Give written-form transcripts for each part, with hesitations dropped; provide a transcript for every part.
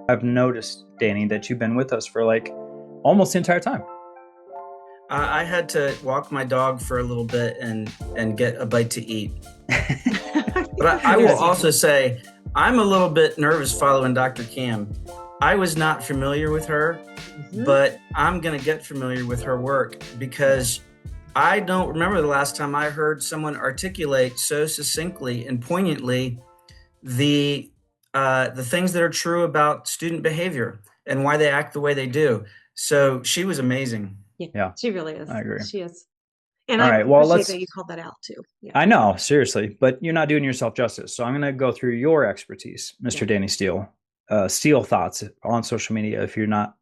I've noticed, Danny, that you've been with us for like almost the entire time. I had to walk my dog for a little bit and get a bite to eat. But I will also say I'm a little bit nervous following Dr. Cam. I was not familiar with her, but I'm going to get familiar with her work because I don't remember the last time I heard someone articulate so succinctly and poignantly the the things that are true about student behavior and why they act the way they do. So she was amazing. Yeah, She really is. I agree. She is. And All I right, well, appreciate that you called that out too. Yeah. I know, seriously, but you're not doing yourself justice. So I'm going to go through your expertise, Mr. Danny Steele. Steele Thoughts on social media. If you're not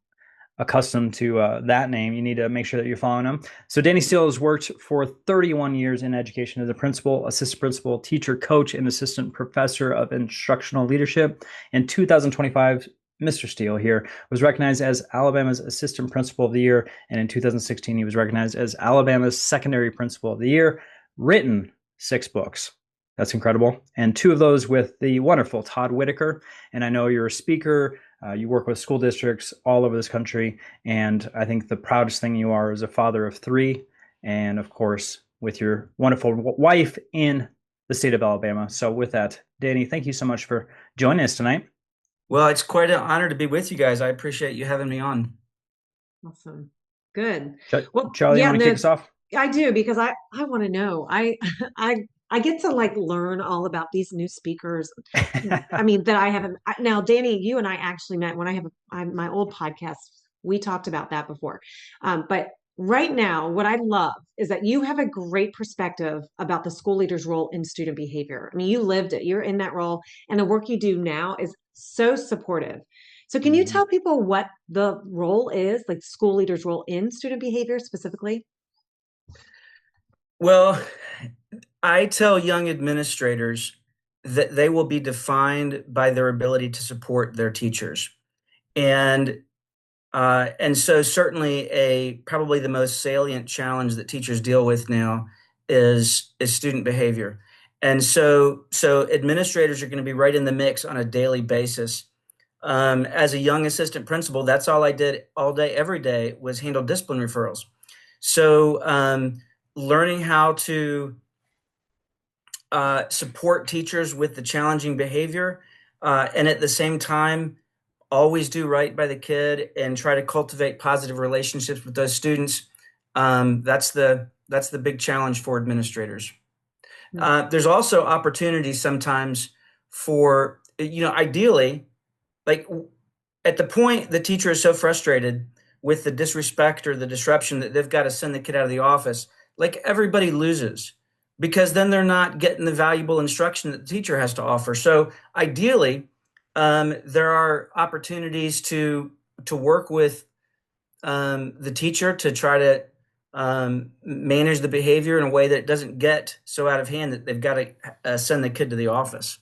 accustomed to that name, you need to make sure that you're following him. So Danny Steele has worked for 31 years in education as a principal, assistant principal, teacher, coach, and assistant professor of instructional leadership. In 2025, Mr. Steele here was recognized as Alabama's Assistant Principal of the Year, and in 2016, he was recognized as Alabama's Secondary Principal of the Year, written 6 books. That's incredible. And 2 of those with the wonderful Todd Whitaker. And I know you're a speaker, you work with school districts all over this country, and I think the proudest thing you are is a father of 3, and of course, with your wonderful wife in the state of Alabama. So with that, Danny, thank you so much for joining us tonight. Well, it's quite an honor to be with you guys. I appreciate you having me on. Awesome. Good. Well, Charlie, you want to kick us off? I do, because I want to know. I get to like learn all about these new speakers. I mean, that I haven't. Now, Danny, you and I actually met when I have my old podcast. We talked about that before. But right now, what I love is that you have a great perspective about the school leader's role in student behavior. I mean, you lived it. You're in that role, and the work you do now is so supportive. So can you tell people what the role is, like school leader's role in student behavior specifically? Well, I tell young administrators that they will be defined by their ability to support their teachers. And so certainly probably the most salient challenge that teachers deal with now is student behavior. And so administrators are going to be right in the mix on a daily basis. As a young assistant principal, that's all I did all day, every day, was handle discipline referrals. So learning how to support teachers with the challenging behavior, and at the same time, always do right by the kid and try to cultivate positive relationships with those students. That's the big challenge for administrators. There's also opportunities sometimes for, ideally, like at the point the teacher is so frustrated with the disrespect or the disruption that they've got to send the kid out of the office, like everybody loses, because then they're not getting the valuable instruction that the teacher has to offer. So ideally, there are opportunities to work with the teacher to try to manage the behavior in a way that it doesn't get so out of hand that they've got to send the kid to the office.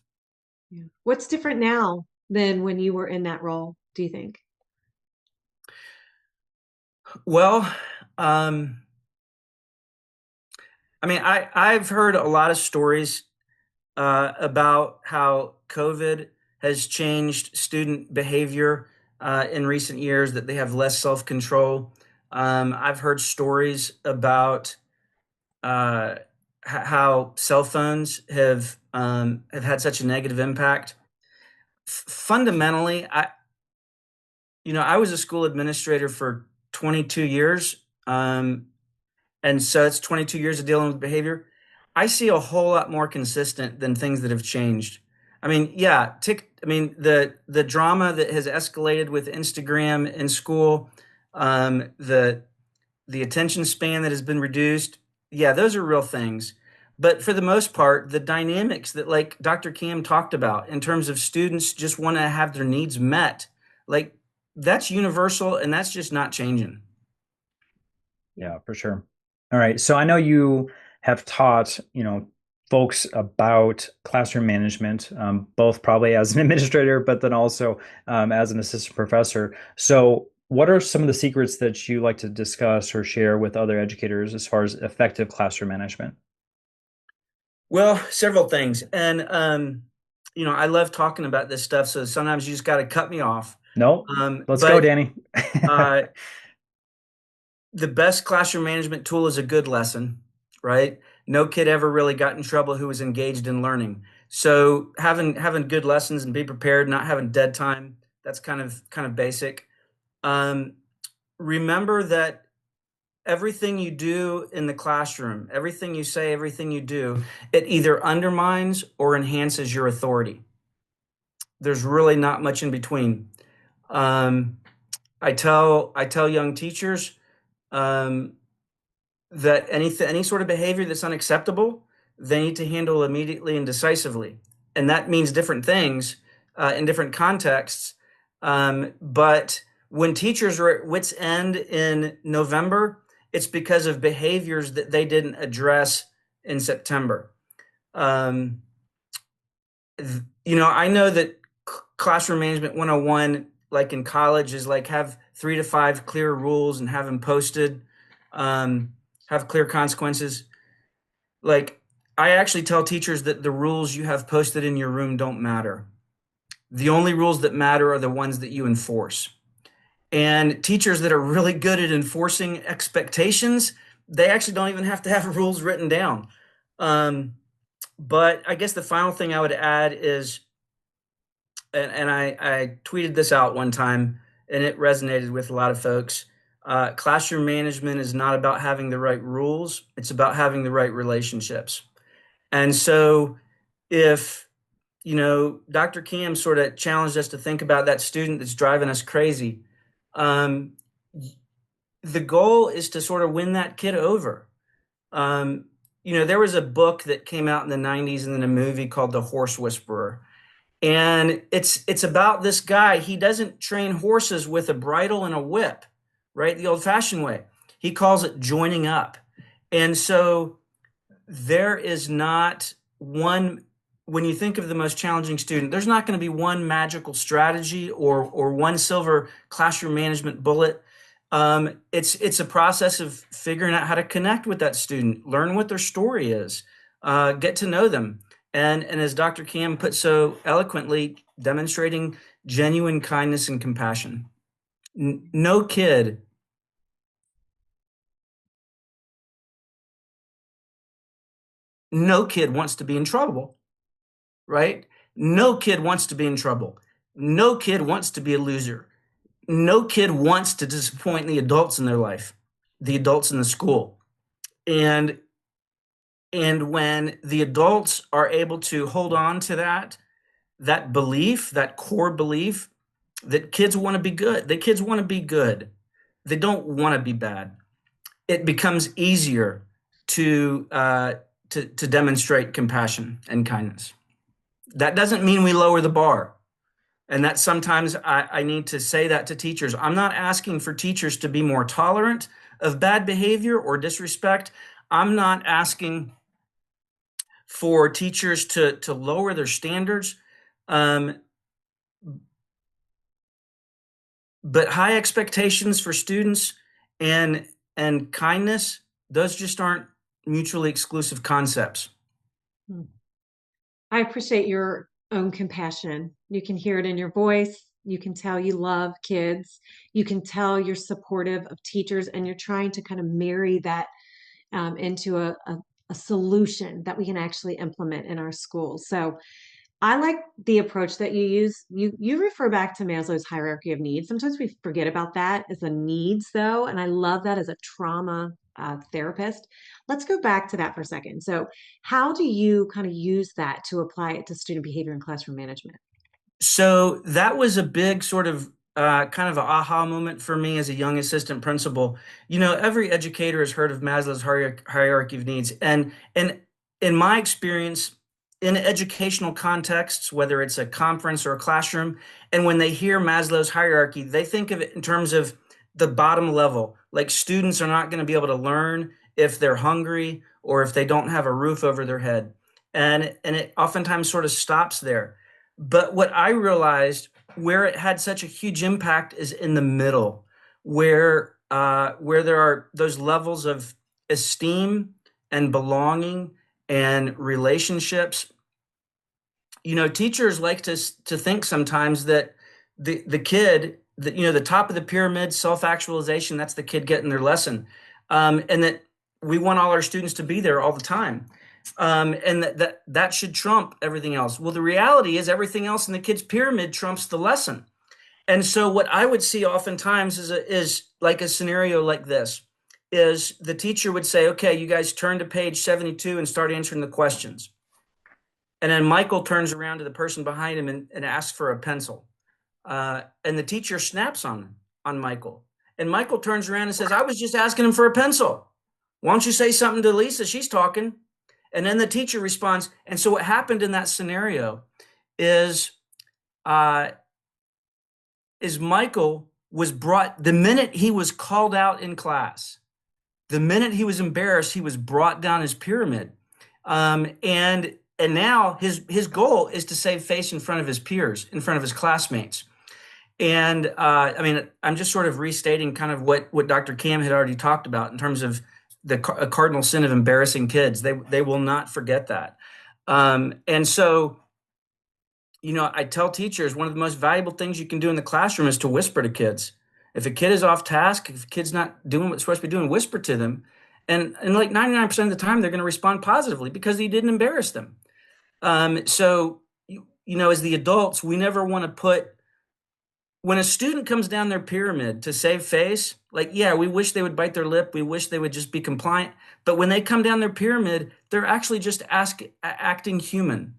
Yeah. What's different now than when you were in that role, do you think? Well, I mean, I've heard a lot of stories about how COVID has changed student behavior in recent years, that they have less self-control. I've heard stories about how cell phones have had such a negative impact. Fundamentally, I was a school administrator for 22 years, and so it's 22 years of dealing with behavior. I see a whole lot more consistent than things that have changed. I mean, yeah, the drama that has escalated with Instagram in school, the attention span that has been reduced. Yeah, those are real things. But for the most part, the dynamics that like Dr. Cam talked about in terms of students just want to have their needs met, like that's universal and that's just not changing. Yeah, for sure. All right. So I know you have taught, folks about classroom management, both probably as an administrator, but then also as an assistant professor. So what are some of the secrets that you like to discuss or share with other educators as far as effective classroom management? Well, several things. And, I love talking about this stuff. So sometimes you just got to cut me off. Nope. Let's go, But Danny. uh, the best classroom management tool is a good lesson, right? No kid ever really got in trouble who was engaged in learning. So having good lessons and be prepared, not having dead time, that's kind of basic. Um, Remember that everything you do in the classroom, everything you say, everything you do, it either undermines or enhances your authority. There's really not much in between. Um, I tell young teachers, um, that any sort of behavior that's unacceptable, they need to handle immediately and decisively, and that means different things in different contexts. But when teachers are at wits' end in November, it's because of behaviors that they didn't address in September. Um, I know that classroom management 101, like in college, is like have 3 to 5 clear rules and have them posted, um, have clear consequences. Like, I actually tell teachers that the rules you have posted in your room don't matter. The only rules that matter are the ones that you enforce. And teachers that are really good at enforcing expectations, they actually don't even have to have rules written down. But I guess the final thing I would add is, and I tweeted this out one time and it resonated with a lot of folks. Classroom management is not about having the right rules, it's about having the right relationships. And so if, Dr. Cam sort of challenged us to think about that student that's driving us crazy, um, the goal is to sort of win that kid over. Um, there was a book that came out in the 90s and then a movie called The Horse Whisperer. And it's about this guy. He doesn't train horses with a bridle and a whip, right? The old-fashioned way. He calls it joining up. And so there is not one, when you think of the most challenging student, there's not going to be one magical strategy or one silver classroom management bullet. It's a process of figuring out how to connect with that student, learn what their story is, get to know them. And as Dr. Cam put so eloquently, demonstrating genuine kindness and compassion. No kid wants to be in trouble, right? No kid wants to be in trouble. No kid wants to be a loser. No kid wants to disappoint the adults in their life, the adults in the school. And when the adults are able to hold on to that belief, that core belief that kids want to be good, that kids want to be good, they don't want to be bad, it becomes easier to demonstrate compassion and kindness. That doesn't mean we lower the bar. And that sometimes I need to say that to teachers. I'm not asking for teachers to be more tolerant of bad behavior or disrespect. I'm not asking for teachers to lower their standards. But high expectations for students and kindness, those just aren't mutually exclusive concepts. I appreciate your own compassion. You can hear it in your voice. You can tell you love kids. You can tell you're supportive of teachers, and you're trying to kind of marry that into a solution that we can actually implement in our schools. So I like the approach that you use. You refer back to Maslow's hierarchy of needs. Sometimes we forget about that as a needs, though, and I love that as a trauma therapist. Let's go back to that for a second. So, how do you kind of use that to apply it to student behavior and classroom management? So that was a big sort of kind of an aha moment for me as a young assistant principal. Every educator has heard of Maslow's hierarchy of needs, and in my experience, in educational contexts, whether it's a conference or a classroom, and when they hear Maslow's hierarchy, they think of it in terms of the bottom level. Like, students are not going to be able to learn if they're hungry or if they don't have a roof over their head, and it oftentimes sort of stops there. But what I realized, where it had such a huge impact, is in the middle, where there are those levels of esteem and belonging and relationships. Teachers like to think sometimes that the kid, the top of the pyramid, self-actualization, that's the kid getting their lesson. And that we want all our students to be there all the time. And that should trump everything else. Well, the reality is everything else in the kid's pyramid trumps the lesson. And so what I would see oftentimes is like a scenario like this, is the teacher would say, okay, you guys turn to page 72 and start answering the questions. And then Michael turns around to the person behind him and asks for a pencil. And the teacher snaps on Michael. And Michael turns around and says, I was just asking him for a pencil. Why don't you say something to Lisa? She's talking. And then the teacher responds. And so what happened in that scenario is Michael was brought, the minute he was called out in class, the minute he was embarrassed, he was brought down his pyramid. And now his goal is to save face in front of his peers, in front of his classmates. And I mean, I'm just sort of restating kind of what Dr. Cam had already talked about in terms of a cardinal sin of embarrassing kids. They will not forget that. And so, I tell teachers one of the most valuable things you can do in the classroom is to whisper to kids. If a kid is off task, if a kid's not doing what it's supposed to be doing, whisper to them. And like 99% of the time, they're going to respond positively because he didn't embarrass them. So, as the adults, we never want to put, when a student comes down their pyramid to save face, like, yeah, we wish they would bite their lip. We wish they would just be compliant. But when they come down their pyramid, they're actually just acting human.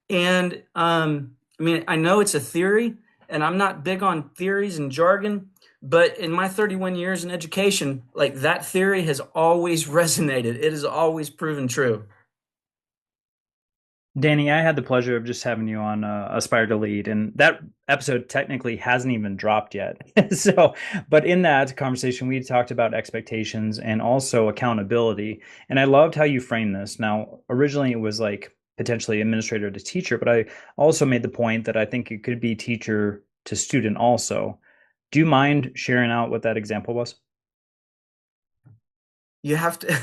And I mean, I know it's a theory, and I'm not big on theories and jargon, but in my 31 years in education, like that theory has always resonated. It has always proven true. Danny, I had the pleasure of just having you on Aspire to Lead, and that episode technically hasn't even dropped yet. So, but in that conversation, we talked about expectations and also accountability. And I loved how you framed this. Now, originally it was like potentially administrator to teacher, but I also made the point that I think it could be teacher to student also. Do you mind sharing out what that example was? You have to,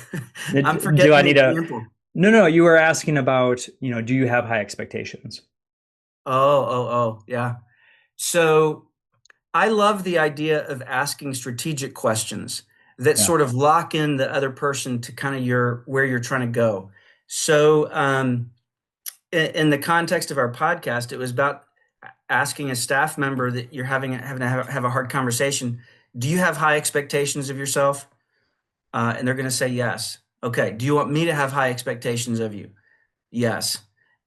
I'm Do I forgetting the need a example. No, you were asking about, do you have high expectations? Yeah. So I love the idea of asking strategic questions that Yeah. sort of lock in the other person to kind of where you're trying to go. So in the context of our podcast, it was about asking a staff member that you're having to have a hard conversation. Do you have high expectations of yourself? And they're going to say yes. Okay. Do you want me to have high expectations of you? Yes.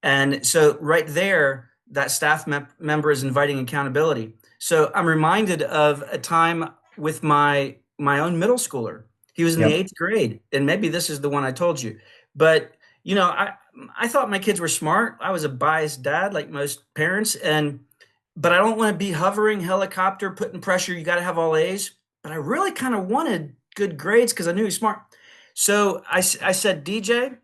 And so right there, that staff member is inviting accountability. So I'm reminded of a time with my own middle schooler. He was in the Yep. 8th grade, and maybe this is the one I told you. But I thought my kids were smart. I was a biased dad, like most parents, but I don't want to be hovering helicopter, putting pressure. You got to have all A's. But I really kind of wanted good grades because I knew he was smart. So I said, DJ,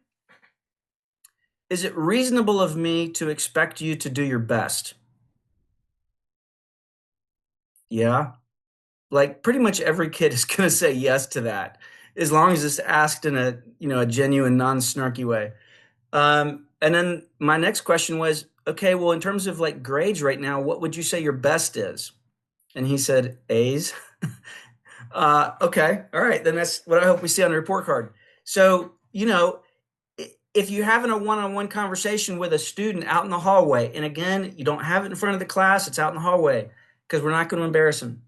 is it reasonable of me to expect you to do your best? Yeah. Like pretty much every kid is going to say yes to that, as long as it's asked in a genuine, non-snarky way. And then my next question was, okay, well, in terms of like grades right now, what would you say your best is? And he said, A's. Okay. All right. Then that's what I hope we see on the report card. So, if you're having a one-on-one conversation with a student out in the hallway, and again, you don't have it in front of the class, it's out in the hallway because we're not going to embarrass them.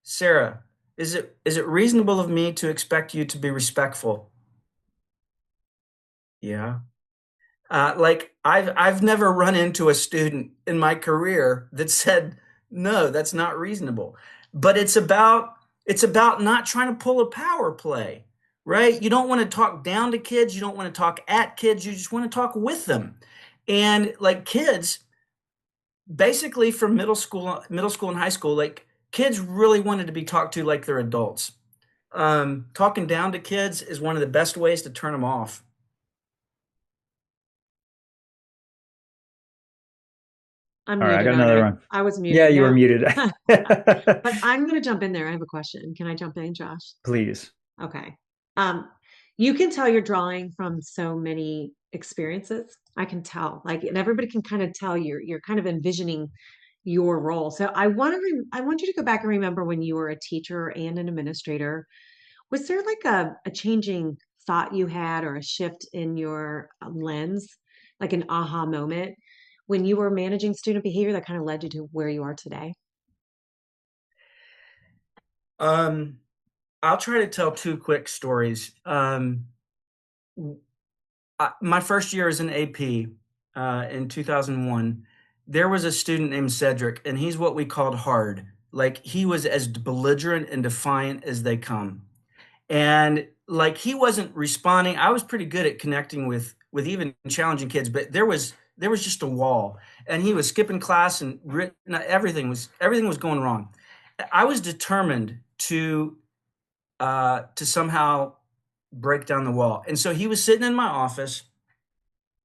Sarah, is it reasonable of me to expect you to be respectful? Yeah. Like I've never run into a student in my career that said, no, that's not reasonable. But it's about not trying to pull a power play, right? You don't want to talk down to kids, you don't want to talk at kids, you just want to talk with them. And like kids, basically from middle school and high school, like kids really wanted to be talked to like they're adults. Talking down to kids is one of the best ways to turn them off. I'm All right, I muted. got another one. I was Yeah, muted. you were No. muted. But I'm going to jump in there. I have a question. Can I jump in, Josh? Please. Okay. You can tell you're drawing from so many experiences. I can tell, like, and everybody can kind of tell you're kind of envisioning, your role. So I want you to go back and remember when you were a teacher and an administrator. Was there like a changing thought you had or a shift in your lens, like an aha moment when you were managing student behavior that kind of led you to where you are today? Um, I'll try to tell two quick stories. My first year as an AP in 2001, there was a student named Cedric, and he's what we called hard. Like he was as belligerent and defiant as they come. And like he wasn't responding. I was pretty good at connecting with even challenging kids, but there was just a wall, and he was skipping class and everything was going wrong. I was determined to somehow break down the wall, and so he was sitting in my office,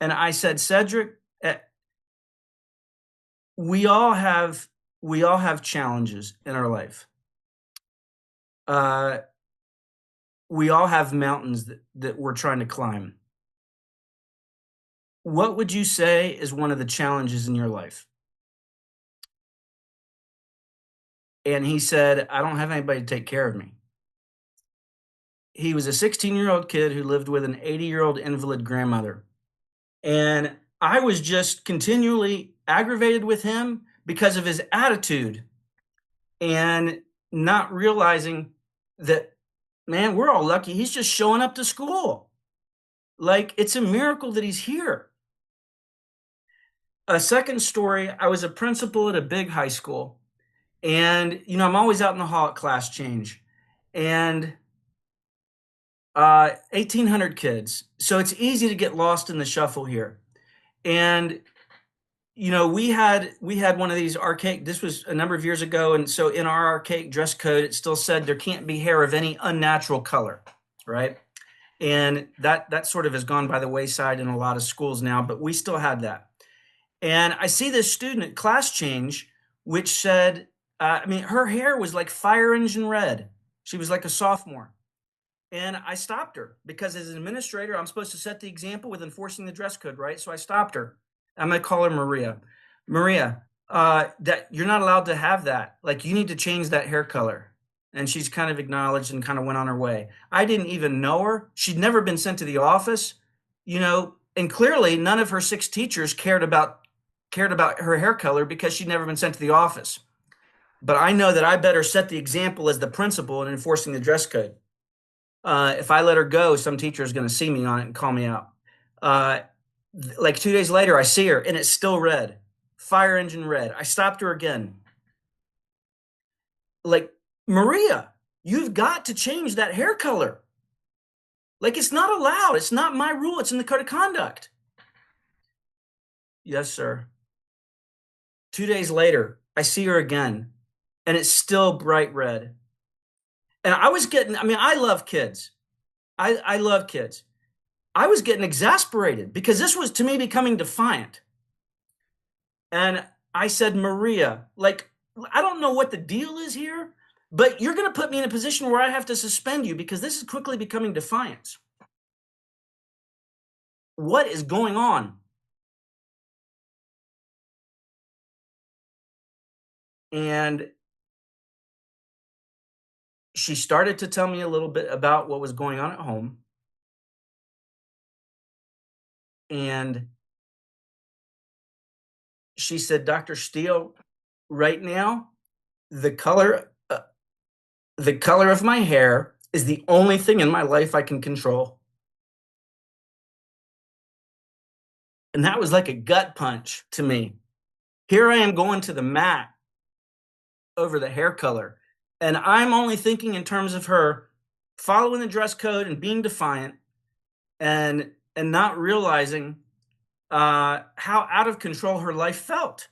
and I said, Cedric, we all have challenges in our life. Uh, we all have mountains that we're trying to climb. What would you say is one of the challenges in your life? And he said, I don't have anybody to take care of me. He was a 16-year-old kid who lived with an 80-year-old invalid grandmother. And I was just continually aggravated with him because of his attitude and not realizing that, man, we're all lucky he's just showing up to school. Like, it's a miracle that he's here. A second story, I was a principal at a big high school. And, I'm always out in the hall at class change. And 1,800 kids. So it's easy to get lost in the shuffle here. And, we had one of these archaic, this was a number of years ago. And so in our archaic dress code, it still said there can't be hair of any unnatural color, right? And that sort of has gone by the wayside in a lot of schools now, but we still had that. And I see this student at class change, which said, her hair was like fire engine red. She was like a sophomore. And I stopped her because as an administrator, I'm supposed to set the example with enforcing the dress code, right? So I stopped her. I'm going to call her Maria. Maria, that you're not allowed to have that. Like, you need to change that hair color. And she's kind of acknowledged and kind of went on her way. I didn't even know her. She'd never been sent to the office, and clearly none of her 6 teachers cared about her hair color because she'd never been sent to the office. But I know that I better set the example as the principal in enforcing the dress code. If I let her go, some teacher is going to see me on it and call me out. Like 2 days later, I see her and it's still red, fire engine red. I stopped her again. Like, Maria, you've got to change that hair color. Like, it's not allowed. It's not my rule. It's in the code of conduct. Yes, sir. 2 days later, I see her again and it's still bright red. And I love kids. I love kids. I was getting exasperated because this was to me becoming defiant. And I said, Maria, like, I don't know what the deal is here, but you're going to put me in a position where I have to suspend you because this is quickly becoming defiance. What is going on? And she started to tell me a little bit about what was going on at home. And she said, Dr. Steele, right now, the color of my hair is the only thing in my life I can control. And that was like a gut punch to me. Here I am going to the mat over the hair color. And I'm only thinking in terms of her following the dress code and being defiant and not realizing how out of control her life felt.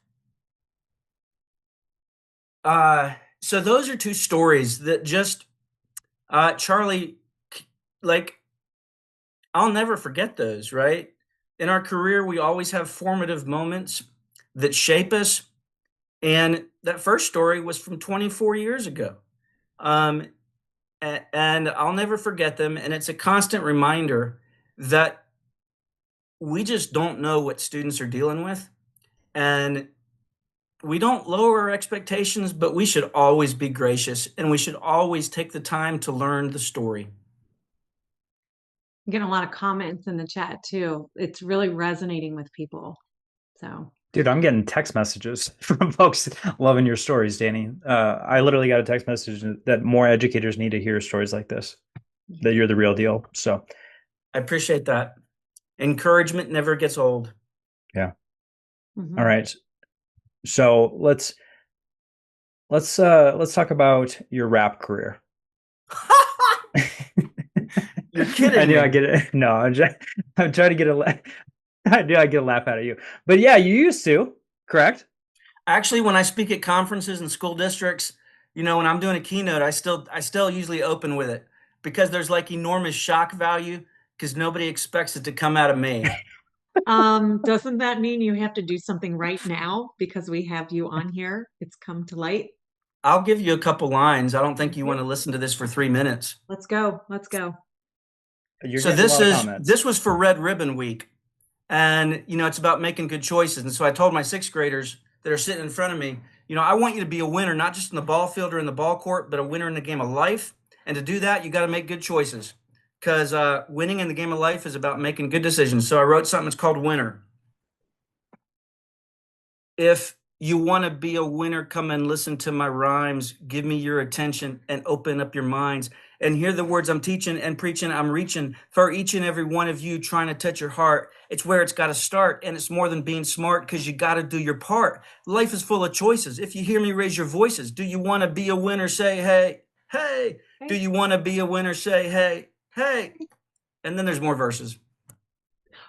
So those are two stories that just, Charlie, like, I'll never forget those, right? In our career, we always have formative moments that shape us. And that first story was from 24 years ago. And I'll never forget them. And it's a constant reminder that we just don't know what students are dealing with. And we don't lower our expectations, but we should always be gracious, and we should always take the time to learn the story. I'm getting a lot of comments in the chat too. It's really resonating with people. So, Dude, I'm getting text messages from folks loving your stories, Danny. I literally got a text message that more educators need to hear stories like this, that you're the real deal. So, I appreciate that. Encouragement never gets old. yeah. mhm. All right. So let's talk about your rap career. You're kidding I knew me. I get it. No, I'm trying to get a. I knew I get a laugh out of you. But yeah, you used to, correct? Actually, when I speak at conferences and school districts, when I'm doing a keynote, I still usually open with it because there's like enormous shock value because nobody expects it to come out of me. Doesn't that mean you have to do something right now because we have you on here? It's come to light. I'll give you a couple lines. I don't think you want to listen to this for 3 minutes. Let's go. Let's go. You're So getting a lot of comments. this was for Red Ribbon Week, and it's about making good choices. And so I told my sixth graders that are sitting in front of me, I want you to be a winner, not just in the ball field or in the ball court, but a winner in the game of life. And to do that, you got to make good choices because winning in the game of life is about making good decisions. So I wrote something that's called Winner. If you want to be a winner, come and listen to my rhymes. Give me your attention and open up your minds and hear the words I'm teaching and preaching. I'm reaching for each and every one of you, trying to touch your heart. It's where it's got to start. And it's more than being smart because you got to do your part. Life is full of choices. If you hear me, raise your voices. Do you want to be a winner? Say, hey, hey. Do you want to be a winner? Say, hey, hey. And then there's more verses.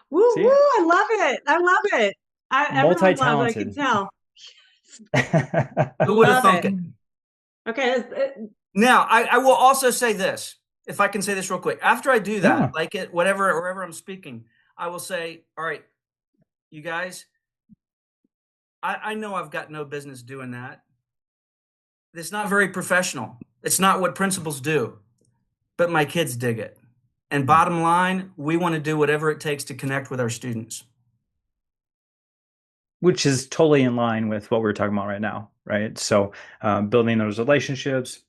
Woo, See? woo. I love it. I love it. Everyone loves it. I can Multi-talented. tell. Who would have Love thunk it. it? Okay. Now, I will also say this, if I can say this real quick. After I do that, Yeah. like it, whatever, wherever I'm speaking, I will say, all right, you guys, I know I've got no business doing that. It's not very professional. It's not what principals do, but my kids dig it. And bottom line, we want to do whatever it takes to connect with our students. Which is totally in line with what we're talking about right now, right? So building those relationships,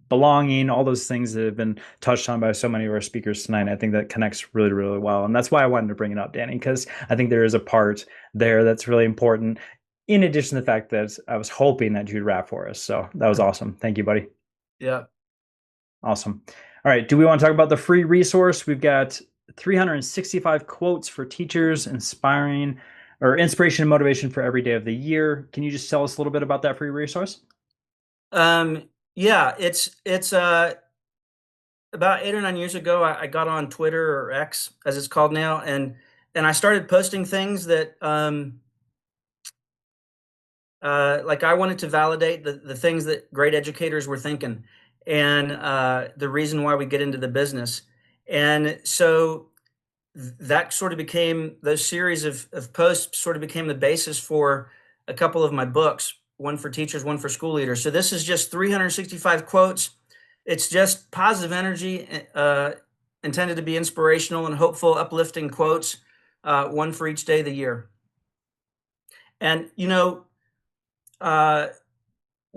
belonging, all those things that have been touched on by so many of our speakers tonight. I think that connects really, really well. And that's why I wanted to bring it up, Danny, because I think there is a part there that's really important. In addition to the fact that I was hoping that you'd rap for us. So that was awesome. Thank you, buddy. Yeah. Awesome. All right. Do we want to talk about the free resource? We've got 365 quotes for teachers, inspiration and motivation for every day of the year. Can you just tell us a little bit about that free resource? Yeah, it's about 8 or 9 years ago, I got on Twitter, or X as it's called now, and I started posting things that like I wanted to validate the things that great educators were thinking, and the reason why we get into the business. And so that sort of became, those series of posts sort of became the basis for a couple of my books, one for teachers, one for school leaders. So this is just 365 quotes. It's just positive energy, intended to be inspirational and hopeful, uplifting quotes, one for each day of the year. And,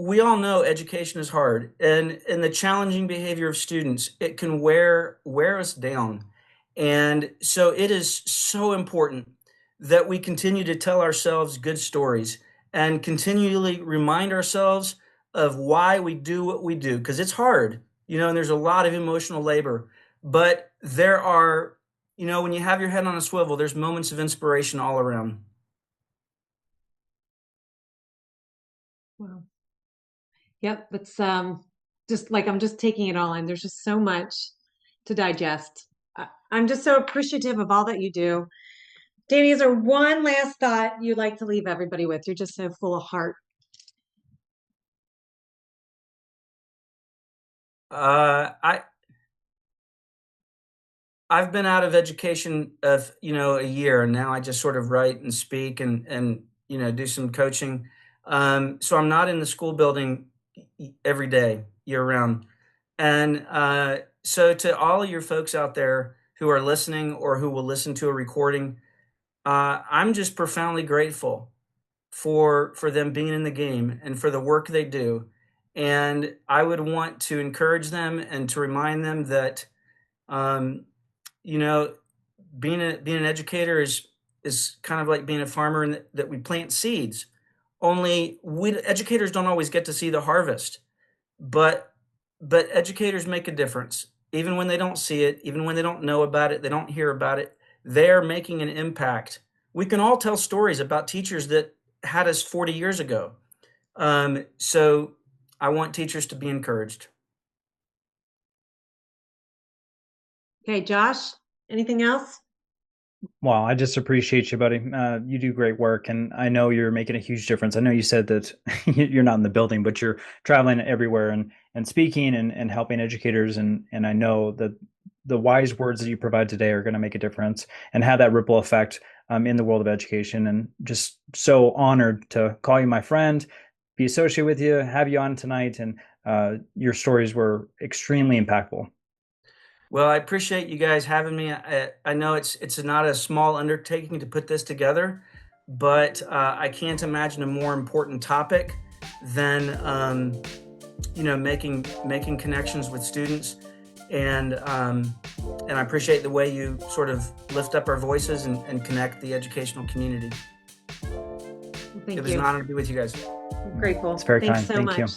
we all know education is hard, and the challenging behavior of students, it can wear us down. And so it is so important that we continue to tell ourselves good stories and continually remind ourselves of why we do what we do, because it's hard, and there's a lot of emotional labor. But there are, when you have your head on a swivel, there's moments of inspiration all around. Wow. Yep. It's just like I'm just taking it all in. There's just so much to digest. I'm just so appreciative of all that you do. Danny, is there one last thought you'd like to leave everybody with? You're just so full of heart. I've been out of education of a year, and now I just sort of write and speak and do some coaching. So I'm not in the school building every day, year round. And so to all of your folks out there who are listening or who will listen to a recording, I'm just profoundly grateful for them being in the game and for the work they do. And I would want to encourage them and to remind them that, you know, being an educator is kind of like being a farmer, and that we plant seeds. Only we educators don't always get to see the harvest, but educators make a difference. Even when they don't see it, even when they don't know about it, they don't hear about it, they're making an impact. We can all tell stories about teachers that had us 40 years ago. So I want teachers to be encouraged. Okay, Josh, anything else? Well, I just appreciate you, buddy. You do great work, and I know you're making a huge difference. I know you said that you're not in the building, but you're traveling everywhere and speaking and helping educators. And I know that the wise words that you provide today are going to make a difference and have that ripple effect in the world of education. And just so honored to call you my friend, be associated with you, have you on tonight, and your stories were extremely impactful. Well, I appreciate you guys having me. I know it's not a small undertaking to put this together, but I can't imagine a more important topic than making connections with students, and I appreciate the way you sort of lift up our voices and connect the educational community. Thank It was you. an honor to be with you guys. Grateful. It's very Thanks kind. so Thank you. much.